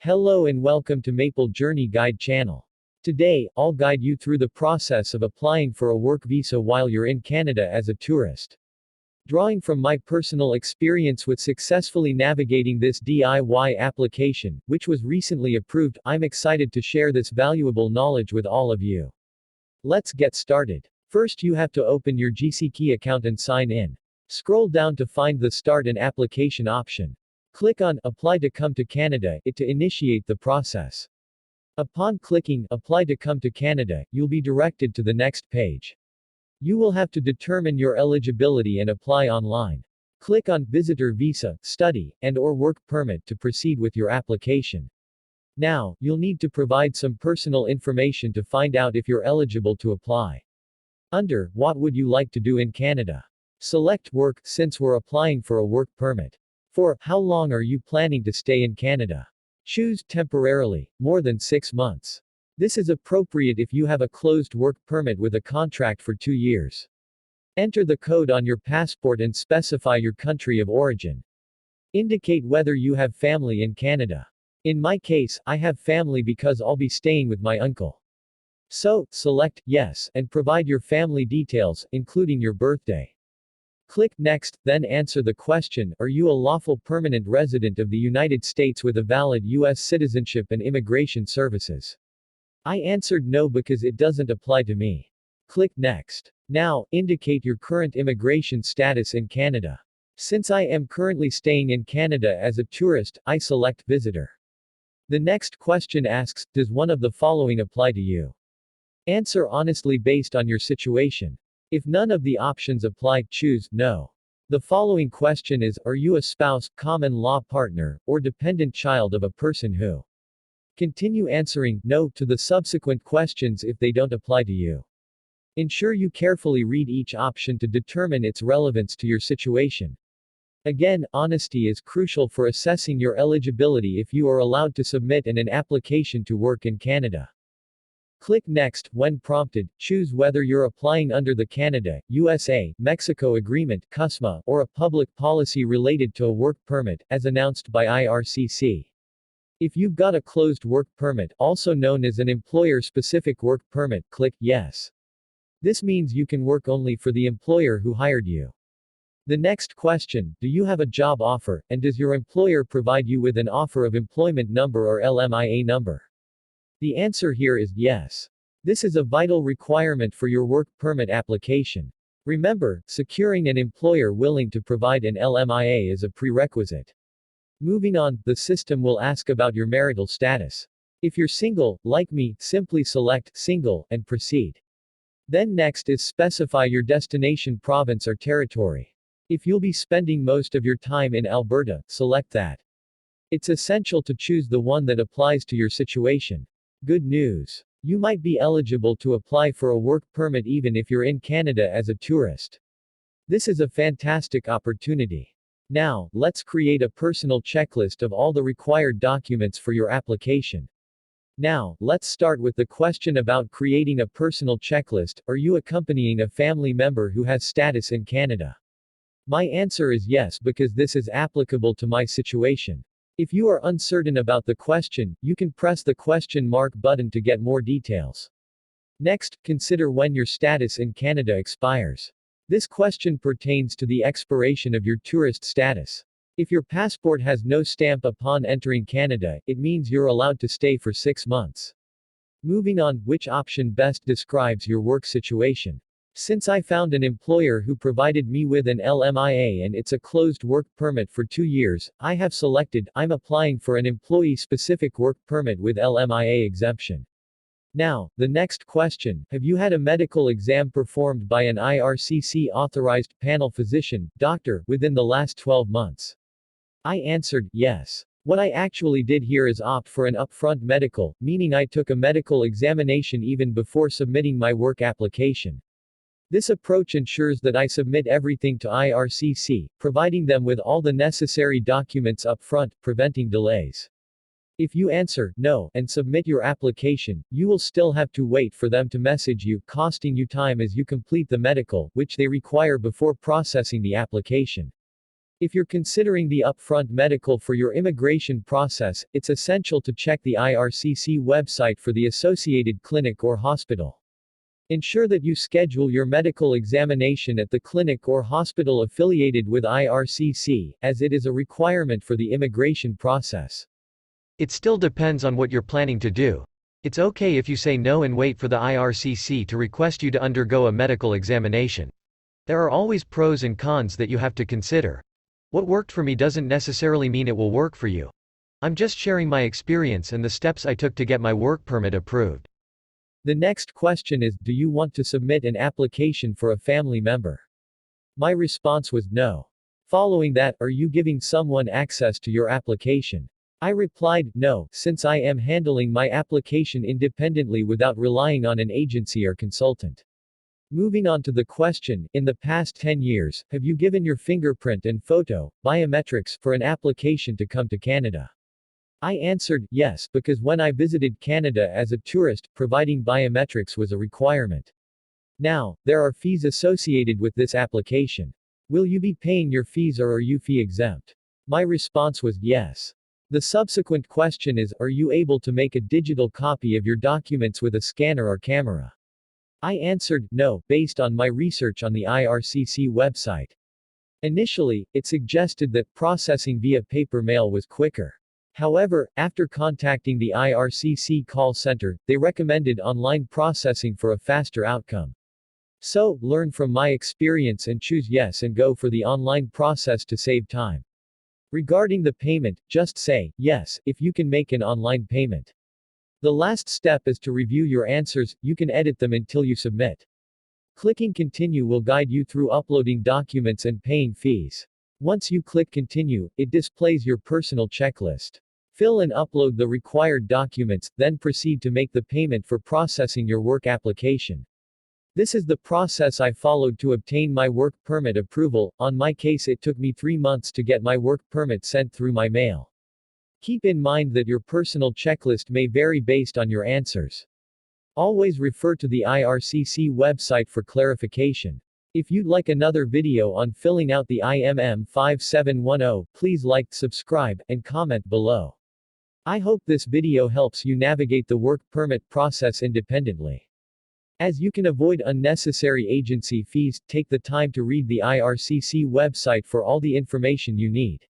Hello and welcome to Maple Journey Guide channel. Today, I'll guide you through the process of applying for a work visa while you're in Canada as a tourist. Drawing from my personal experience with successfully navigating this DIY application, which was recently approved, I'm excited to share this valuable knowledge with all of you. Let's get started. First, you have to open your GCKey account and sign in. Scroll down to find the Start an Application option. Click on Apply to Come to Canada to initiate the process. Upon clicking Apply to Come to Canada, you'll be directed to the next page. You will have to determine your eligibility and apply online. Click on Visitor Visa, Study, and/or Work Permit to proceed with your application. Now, you'll need to provide some personal information to find out if you're eligible to apply. Under What would you like to do in Canada? Select Work, since we're applying for a work permit. For How long are you planning to stay in Canada? Choose Temporarily, more than 6 months. This is appropriate if you have a closed work permit with a contract for 2 years. Enter the code on your passport and specify your country of origin. Indicate whether you have family in Canada. In my case, I have family because I'll be staying with my uncle. So, select Yes, and provide your family details, including your birthday. Click Next, then answer the question, are you a lawful permanent resident of the United States with a valid U.S. citizenship and immigration services? I answered no because it doesn't apply to me. Click Next. Now, indicate your current immigration status in Canada. Since I am currently staying in Canada as a tourist, I select Visitor. The next question asks, does one of the following apply to you? Answer honestly based on your situation. If none of the options apply, choose No. The following question is, are you a spouse, common law partner, or dependent child of a person who? Continue answering No to the subsequent questions if they don't apply to you. Ensure you carefully read each option to determine its relevance to your situation. Again, honesty is crucial for assessing your eligibility if you are allowed to submit an application to work in Canada. Click Next. When prompted, choose whether you're applying under the Canada, USA, Mexico Agreement, CUSMA, or a public policy related to a work permit, as announced by IRCC. If you've got a closed work permit, also known as an employer-specific work permit, click Yes. This means you can work only for the employer who hired you. The next question, do you have a job offer, and does your employer provide you with an offer of employment number or LMIA number? The answer here is yes. This is a vital requirement for your work permit application. Remember, securing an employer willing to provide an LMIA is a prerequisite. Moving on, the system will ask about your marital status. If you're single, like me, simply select Single and proceed. Then next is specify your destination province or territory. If you'll be spending most of your time in Alberta, select that. It's essential to choose the one that applies to your situation. Good news. You might be eligible to apply for a work permit even if you're in Canada as a tourist. This is a fantastic opportunity. Now, let's create a personal checklist of all the required documents for your application. Now, let's start with the question about creating a personal checklist. Are you accompanying a family member who has status in Canada? My answer is yes because this is applicable to my situation. If you are uncertain about the question, you can press the question mark button to get more details. Next, consider when your status in Canada expires. This question pertains to the expiration of your tourist status. If your passport has no stamp upon entering Canada, it means you're allowed to stay for 6 months. Moving on, which option best describes your work situation? Since I found an employer who provided me with an LMIA and it's a closed work permit for 2 years, I have selected, I'm applying for an employee-specific work permit with LMIA exemption. Now, the next question, have you had a medical exam performed by an IRCC-authorized panel physician, doctor, within the last 12 months? I answered, yes. What I actually did here is opt for an upfront medical, meaning I took a medical examination even before submitting my work application. This approach ensures that I submit everything to IRCC, providing them with all the necessary documents up front, preventing delays. If you answer no and submit your application, you will still have to wait for them to message you, costing you time as you complete the medical, which they require before processing the application. If you're considering the upfront medical for your immigration process, it's essential to check the IRCC website for the associated clinic or hospital. Ensure that you schedule your medical examination at the clinic or hospital affiliated with IRCC, as it is a requirement for the immigration process. It still depends on what you're planning to do. It's okay if you say no and wait for the IRCC to request you to undergo a medical examination. There are always pros and cons that you have to consider. What worked for me doesn't necessarily mean it will work for you. I'm just sharing my experience and the steps I took to get my work permit approved. The next question is, do you want to submit an application for a family member? My response was no. Following that, are you giving someone access to your application? I replied, no, since I am handling my application independently without relying on an agency or consultant. Moving on to the question, in the past 10 years, have you given your fingerprint and photo, biometrics, for an application to come to Canada? I answered, yes, because when I visited Canada as a tourist, providing biometrics was a requirement. Now, there are fees associated with this application. Will you be paying your fees or are you fee exempt? My response was yes. The subsequent question is, are you able to make a digital copy of your documents with a scanner or camera? I answered, no, based on my research on the IRCC website. Initially, it suggested that processing via paper mail was quicker. However, after contacting the IRCC call center, they recommended online processing for a faster outcome. So, learn from my experience and choose yes and go for the online process to save time. Regarding the payment, just say yes if you can make an online payment. The last step is to review your answers. You can edit them until you submit. Clicking continue will guide you through uploading documents and paying fees. Once you click continue, it displays your personal checklist. Fill and upload the required documents, then proceed to make the payment for processing your work application. This is the process I followed to obtain my work permit approval. On my case, it took me 3 months to get my work permit sent through my mail. Keep in mind that your personal checklist may vary based on your answers. Always refer to the IRCC website for clarification. If you'd like another video on filling out the IMM 5710, please like, subscribe, and comment below. I hope this video helps you navigate the work permit process independently. As you can avoid unnecessary agency fees, take the time to read the IRCC website for all the information you need.